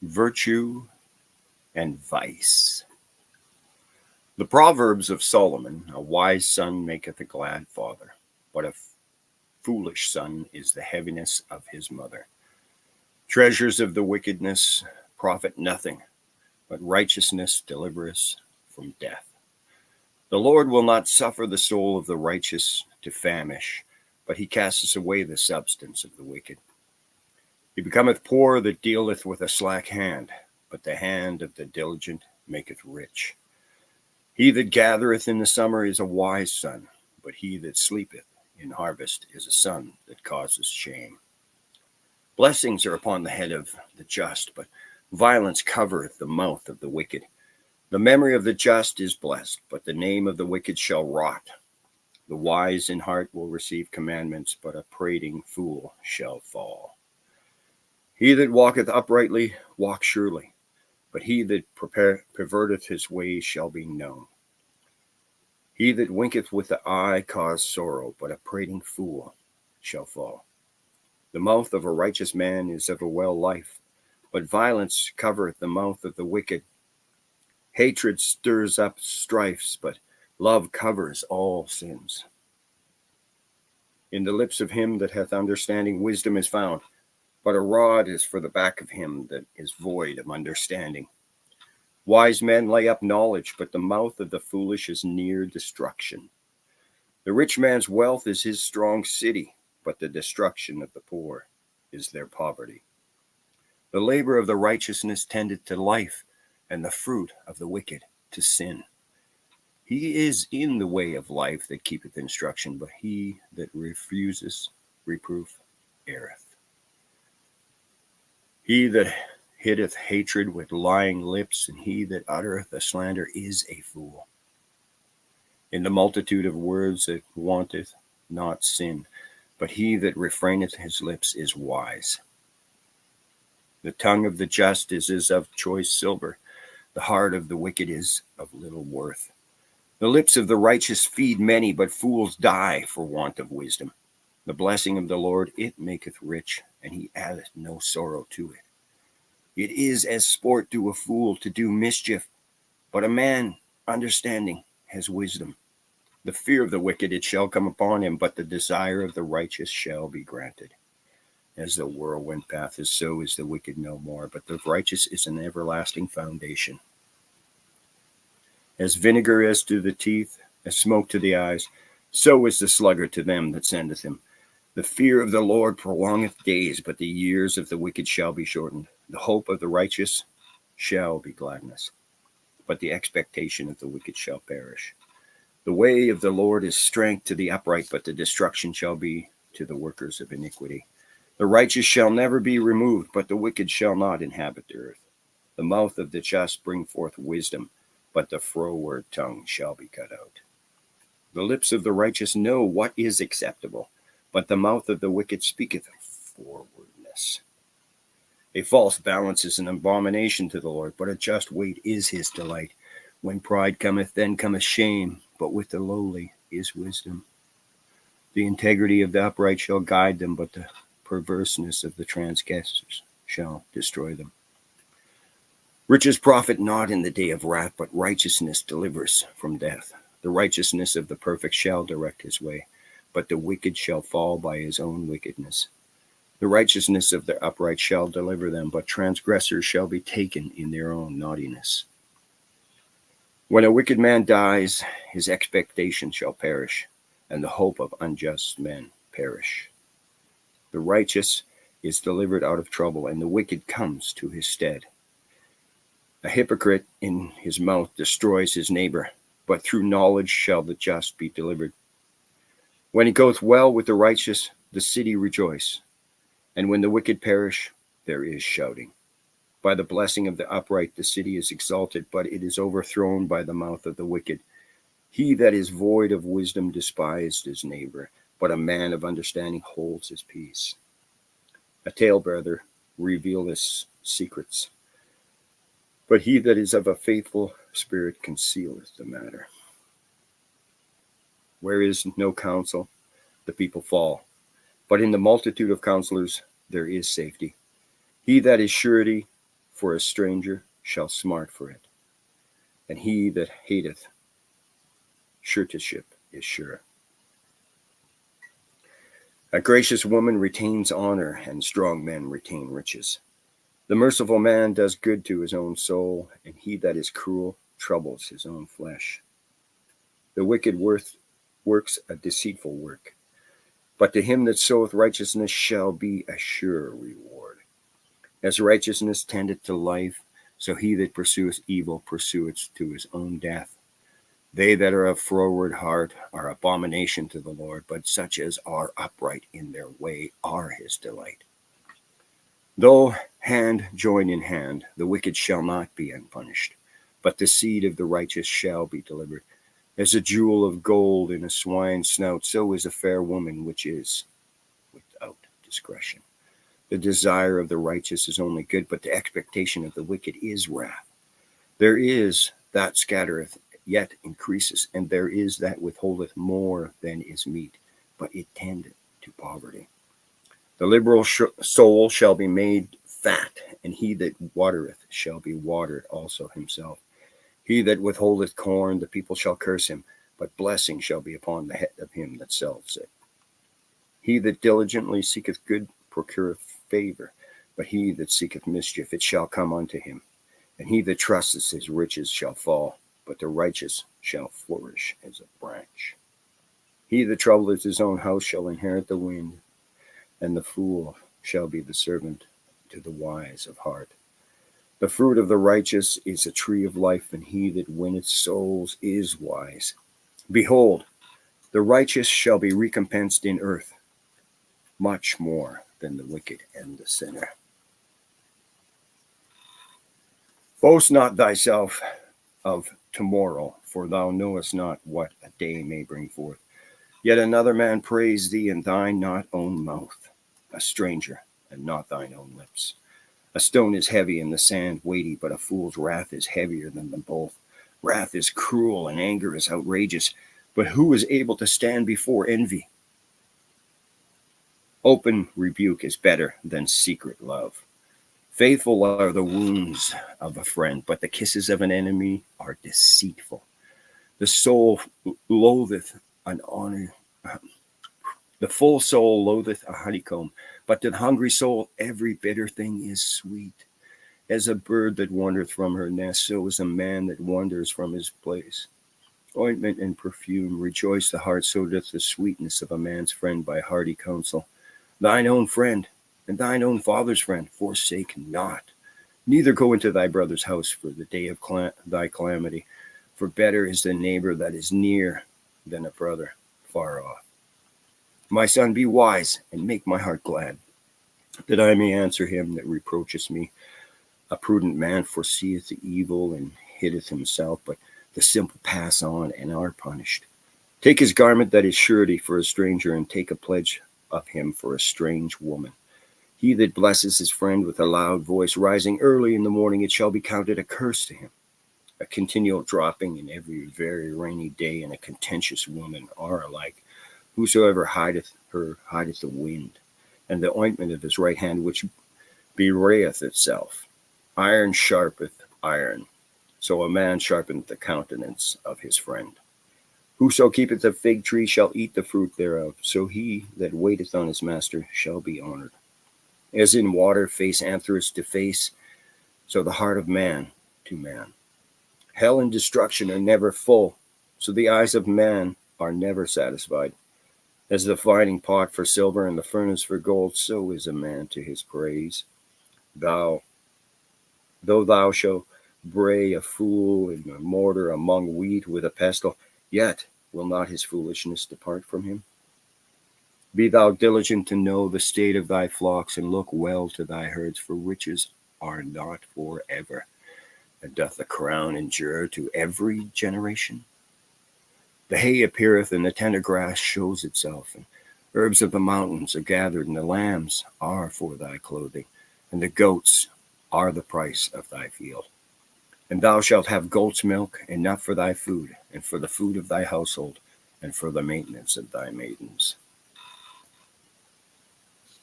Virtue and vice. The Proverbs of Solomon: a wise son maketh a glad father, but a foolish son is the heaviness of his mother. Treasures of the wickedness profit nothing, but righteousness delivereth from death. The Lord will not suffer the soul of the righteous to famish, but he casteth away the substance of the wicked. He becometh poor that dealeth with a slack hand, but the hand of the diligent maketh rich. He that gathereth in the summer is a wise son, but he that sleepeth in harvest is a son that causes shame. Blessings are upon the head of the just, but violence covereth the mouth of the wicked. The memory of the just is blessed, but the name of the wicked shall rot. The wise in heart will receive commandments, but a prating fool shall fall. He that walketh uprightly walk surely, but he that perverteth his ways shall be known. He that winketh with the eye cause sorrow, but a prating fool shall fall. The mouth of a righteous man is of a well life, but violence covereth the mouth of the wicked. Hatred stirs up strifes, but love covers all sins. In the lips of him that hath understanding wisdom is found, but a rod is for the back of him that is void of understanding. Wise men lay up knowledge, but the mouth of the foolish is near destruction. The rich man's wealth is his strong city, but the destruction of the poor is their poverty. The labor of the righteousness tendeth to life, and the fruit of the wicked to sin. He is in the way of life that keepeth instruction, but he that refuseth reproof erreth. He that hiddeth hatred with lying lips, and he that uttereth a slander is a fool. In the multitude of words that wanteth not sin, but he that refraineth his lips is wise. The tongue of the just is as of choice silver, the heart of the wicked is of little worth. The lips of the righteous feed many, but fools die for want of wisdom. The blessing of the Lord, it maketh rich, and he addeth no sorrow to it. It is as sport to a fool to do mischief, but a man understanding has wisdom. The fear of the wicked, it shall come upon him, but the desire of the righteous shall be granted. As the whirlwind path is, so is the wicked no more, but the righteous is an everlasting foundation. As vinegar is to the teeth, as smoke to the eyes, so is the sluggard to them that sendeth him. The fear of the Lord prolongeth days, but the years of the wicked shall be shortened. The hope of the righteous shall be gladness, but the expectation of the wicked shall perish. The way of the Lord is strength to the upright, but the destruction shall be to the workers of iniquity. The righteous shall never be removed, but the wicked shall not inhabit the earth. The mouth of the just bring forth wisdom, but the froward tongue shall be cut out. The lips of the righteous know what is acceptable, but the mouth of the wicked speaketh forwardness. A false balance is an abomination to the Lord, but a just weight is his delight. When pride cometh, then cometh shame, but with the lowly is wisdom. The integrity of the upright shall guide them, but the perverseness of the transgressors shall destroy them. Riches profit not in the day of wrath, but righteousness delivers from death. The righteousness of the perfect shall direct his way, but the wicked shall fall by his own wickedness. The righteousness of the upright shall deliver them, but transgressors shall be taken in their own naughtiness. When a wicked man dies, his expectation shall perish, and the hope of unjust men perish. The righteous is delivered out of trouble, and the wicked comes to his stead. A hypocrite in his mouth destroys his neighbor, but through knowledge shall the just be delivered. When it goeth well with the righteous, the city rejoice, and when the wicked perish, there is shouting. By the blessing of the upright the city is exalted, but it is overthrown by the mouth of the wicked. He that is void of wisdom despised his neighbor, but a man of understanding holds his peace. A talebearer revealeth secrets, but he that is of a faithful spirit concealeth the matter. Where is no counsel, the people fall, but in the multitude of counselors there is safety. He that is surety for a stranger shall smart for it, and he that hateth suretyship is sure. A gracious woman retains honor, and strong men retain riches. The merciful man does good to his own soul, and he that is cruel troubles his own flesh. The wicked works a deceitful work, but to him that soweth righteousness shall be a sure reward. As righteousness tendeth to life, so he that pursueth evil pursueth to his own death. They that are of froward heart are abomination to the Lord, but such as are upright in their way are his delight. Though hand join in hand, the wicked shall not be unpunished, but the seed of the righteous shall be delivered. As a jewel of gold in a swine's snout, so is a fair woman which is without discretion. The desire of the righteous is only good, but the expectation of the wicked is wrath. There is that scattereth, yet increases, and there is that withholdeth more than is meet, but it tendeth to poverty. The liberal soul shall be made fat, and he that watereth shall be watered also himself. He that withholdeth corn, the people shall curse him, but blessing shall be upon the head of him that sells it. He that diligently seeketh good procureth favor, but he that seeketh mischief, it shall come unto him. And he that trusteth his riches shall fall, but the righteous shall flourish as a branch. He that troubleth his own house shall inherit the wind, and the fool shall be the servant to the wise of heart. The fruit of the righteous is a tree of life, and he that winneth souls is wise. Behold, the righteous shall be recompensed in earth, much more than the wicked and the sinner. Boast not thyself of tomorrow, for thou knowest not what a day may bring forth. Yet another man praise thee in thine not own mouth, a stranger, and not thine own lips. A stone is heavy and the sand weighty, but a fool's wrath is heavier than them both. Wrath is cruel and anger is outrageous, but who is able to stand before envy? Open rebuke is better than secret love. Faithful are the wounds of a friend, but the kisses of an enemy are deceitful. The soul loatheth an honor. The full soul loatheth a honeycomb, but to the hungry soul every bitter thing is sweet. As a bird that wandereth from her nest, so is a man that wanders from his place. Ointment and perfume rejoice the heart, so doth the sweetness of a man's friend by hearty counsel. Thine own friend and thine own father's friend forsake not. Neither go into thy brother's house for the day of thy calamity, for better is the neighbor that is near than a brother far off. My son, be wise, and make my heart glad, that I may answer him that reproacheth me. A prudent man foreseeth the evil, and hideth himself, but the simple pass on, and are punished. Take his garment that is surety for a stranger, and take a pledge of him for a strange woman. He that blesses his friend with a loud voice, rising early in the morning, it shall be counted a curse to him. A continual dropping in every very rainy day, and a contentious woman are alike. Whosoever hideth her hideth the wind, and the ointment of his right hand which bewrayeth itself. Iron sharpeth iron, so a man sharpeneth the countenance of his friend. Whoso keepeth a fig tree shall eat the fruit thereof, so he that waiteth on his master shall be honored. As in water face answereth to face, so the heart of man to man. Hell and destruction are never full, so the eyes of man are never satisfied. As the finding pot for silver and the furnace for gold, so is a man to his praise. Though thou shalt bray a fool in a mortar among wheat with a pestle, yet will not his foolishness depart from him. Be thou diligent to know the state of thy flocks, and look well to thy herds, for riches are not forever. And doth the crown endure to every generation? The hay appeareth, and the tender grass shows itself, and herbs of the mountains are gathered, and the lambs are for thy clothing, and the goats are the price of thy field. And thou shalt have goat's milk, and not for thy food, and for the food of thy household, and for the maintenance of thy maidens.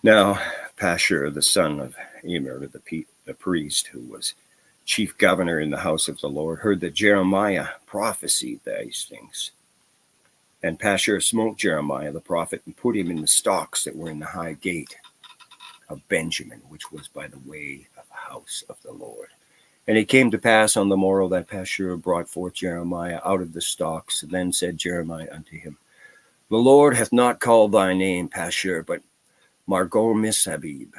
Now Pashur, the son of Immer, the the priest, who was chief governor in the house of the Lord, heard that Jeremiah prophesied these things. And Pashur smote Jeremiah the prophet and put him in the stocks that were in the high gate of Benjamin, which was by the way of the house of the Lord. And it came to pass on the morrow that Pashur brought forth Jeremiah out of the stocks. And then said Jeremiah unto him, The Lord hath not called thy name Pashur, but Margormisabib.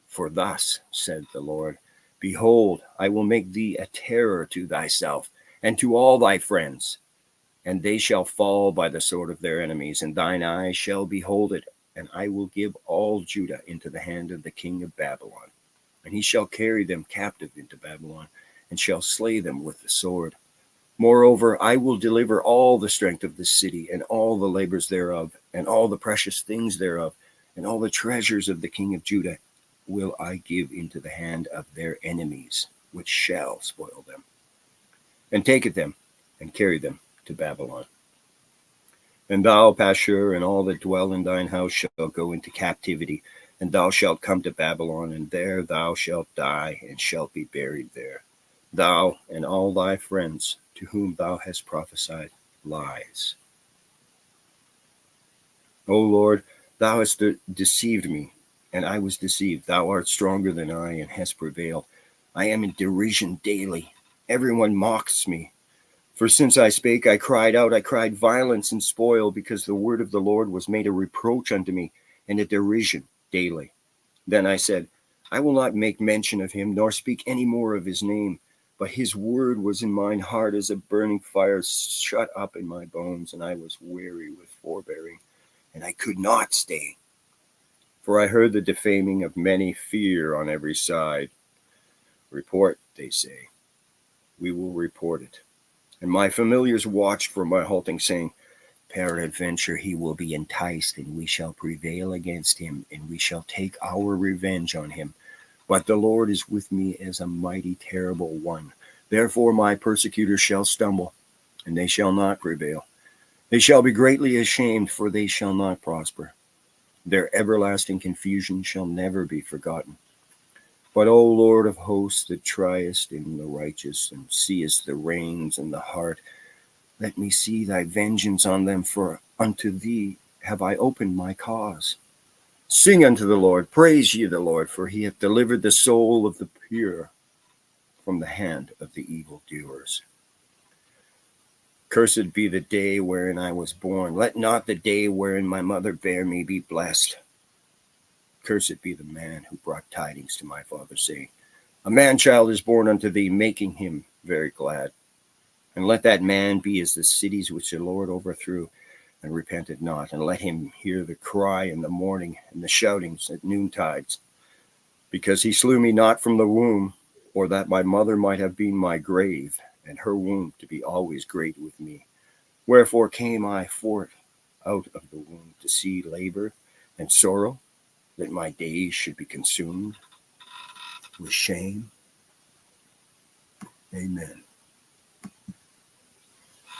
For thus said the Lord, Behold, I will make thee a terror to thyself and to all thy friends, and they shall fall by the sword of their enemies, and thine eyes shall behold it. And I will give all Judah into the hand of the king of Babylon, and he shall carry them captive into Babylon, and shall slay them with the sword. Moreover, I will deliver all the strength of the city, and all the labors thereof, and all the precious things thereof, and all the treasures of the king of Judah will I give into the hand of their enemies, which shall spoil them, and take them, and carry them to Babylon. And thou, Pashur, and all that dwell in thine house shall go into captivity, and thou shalt come to Babylon, and there thou shalt die, and shalt be buried there, thou and all thy friends to whom thou hast prophesied lies. O Lord, thou hast deceived me, and I was deceived. Thou art stronger than I, and hast prevailed. I am in derision daily. Everyone mocks me. For since I spake, I cried out, I cried violence and spoil, because the word of the Lord was made a reproach unto me, and a derision daily. Then I said, I will not make mention of him, nor speak any more of his name. But his word was in mine heart as a burning fire shut up in my bones, and I was weary with forbearing, and I could not stay. For I heard the defaming of many, fear on every side. Report, they say. We will report it. And my familiars watched for my halting, saying, Peradventure he will be enticed, and we shall prevail against him, and we shall take our revenge on him. But the Lord is with me as a mighty, terrible one. Therefore my persecutors shall stumble, and they shall not prevail. They shall be greatly ashamed, for they shall not prosper. Their everlasting confusion shall never be forgotten. But, O Lord of hosts, that triest in the righteous, and seest the reins and the heart, let me see thy vengeance on them, for unto thee have I opened my cause. Sing unto the Lord, praise ye the Lord, for he hath delivered the soul of the pure from the hand of the evildoers. Cursed be the day wherein I was born. Let not the day wherein my mother bare me be blessed. Cursed be the man who brought tidings to my father, saying, A man-child is born unto thee, making him very glad. And let that man be as the cities which the Lord overthrew, and repented not. And let him hear the cry in the morning, and the shoutings at noontides. Because he slew me not from the womb, or that my mother might have been my grave, and her womb to be always great with me. Wherefore came I forth out of the womb to see labor and sorrow, that my days should be consumed with shame. Amen.